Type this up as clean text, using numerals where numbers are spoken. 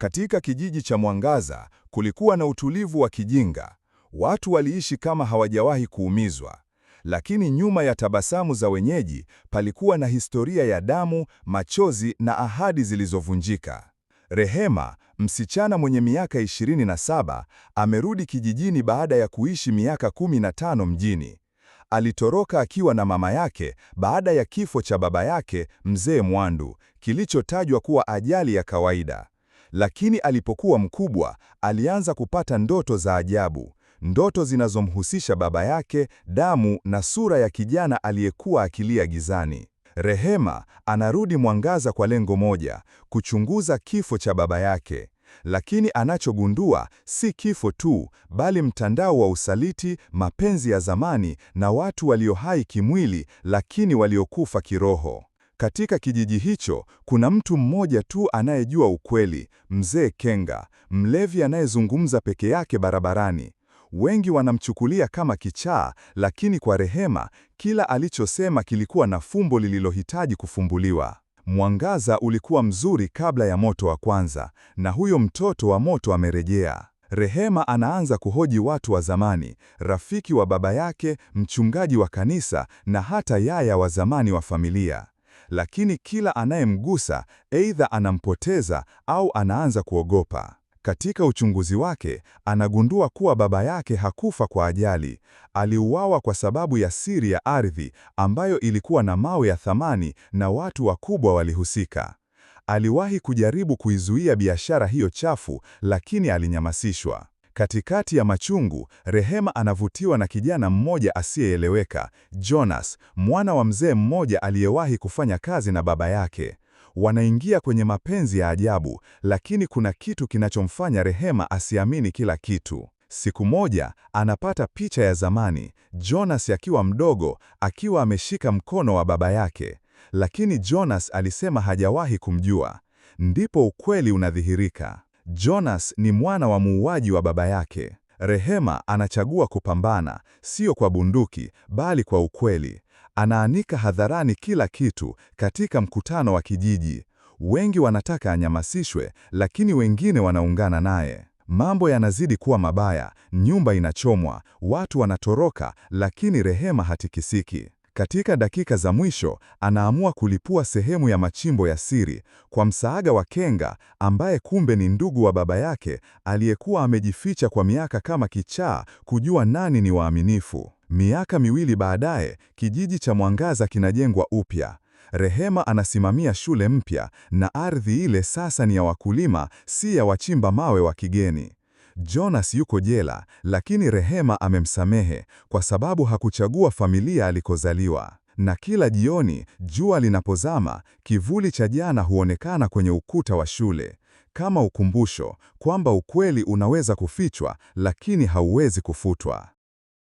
Katika kijiji cha Mwangaza kulikuwa na utulivu wa kijinga. Watu waliishi kama hawajawahi kuumizwa. Lakini nyuma ya tabasamu za wenyeji palikuwa na historia ya damu, machozi na ahadi zilizovunjika. Rehema, msichana mwenye miaka 27, amerudi kijijini baada ya kuishi miaka 15 mjini. Alitoroka akiwa na mama yake baada ya kifo cha baba yake, Mzee Mwandu, kilichotajwa kuwa ajali ya kawaida. Lakini alipokuwa mkubwa, alianza kupata ndoto za ajabu, ndoto zinazomhusisha baba yake, damu na sura ya kijana aliyekuwa akilia gizani. Rehema anarudi Mwangaza kwa lengo moja, kuchunguza kifo cha baba yake. Lakini anachogundua si kifo tu, bali mtandao wa usaliti, mapenzi ya zamani na watu walio hai kimwili lakini waliokufa kiroho. Katika kijiji hicho, kuna mtu mmoja tu anayejua ukweli, Mzee Kenga, mlevi anayezungumza peke yake barabarani. Wengi wanamchukulia kama kichaa, lakini kwa Rehema, kila alichosema kilikuwa na fumbo lililohitaji kufumbuliwa. Mwangaza ulikuwa mzuri kabla ya moto wa kwanza, na huyo mtoto wa moto amerejea. Rehema anaanza kuhoji watu wa zamani, rafiki wa baba yake, mchungaji wa kanisa na hata yaya wa zamani wa familia. Lakini kila anayemgusa aidha anampoteza au anaanza kuogopa. Katika uchunguzi wake, anagundua kuwa baba yake hakufa kwa ajali. Aliuawa kwa sababu ya siri ya ardhi ambayo ilikuwa na mawe ya thamani na watu wakubwa walihusika. Aliwahi kujaribu kuizuia biashara hiyo chafu, lakini alinyamazishwa. Katikati ya machungu, Rehema anavutiwa na kijana mmoja asiyeeleweka, Jonas, mwana wa mzee mmoja aliyewahi kufanya kazi na baba yake. Wanaingia kwenye mapenzi ya ajabu, lakini kuna kitu kinachomfanya Rehema asiamini kila kitu. Siku moja, anapata picha ya zamani, Jonas akiwa mdogo, akiwa ameshika mkono wa baba yake. Lakini Jonas alisema hajawahi kumjua. Ndipo ukweli unadhihirika. Jonas ni mwana wa muuaji wa baba yake. Rehema anachagua kupambana, sio kwa bunduki, bali kwa ukweli. Anaanika hadharani kila kitu katika mkutano wa kijiji. Wengi wanataka anyamazishwe, lakini wengine wanaungana naye. Mambo yanazidi kuwa mabaya, nyumba inachomwa, watu wanatoroka, lakini Rehema hatikisiki. Katika dakika za mwisho, anaamua kulipua sehemu ya machimbo ya siri, kwa msaada wa Kenga, ambaye kumbe ni ndugu wa baba yake, aliyekuwa amejificha kwa miaka kama kichaa, kujua nani ni waaminifu. Miaka miwili baadaye, kijiji cha Mwangaza kinajengwa upya. Rehema anasimamia shule mpya, na ardhi ile sasa ni ya wakulima, si ya wachimba mawe wa kigeni. Jonas yuko jela, lakini Rehema amemsamehe kwa sababu hakuchagua familia alikozaliwa. Na kila jioni, jua linapozama, kivuli cha jana huonekana kwenye ukuta wa shule, kama ukumbusho kwamba ukweli unaweza kufichwa, lakini hauwezi kufutwa.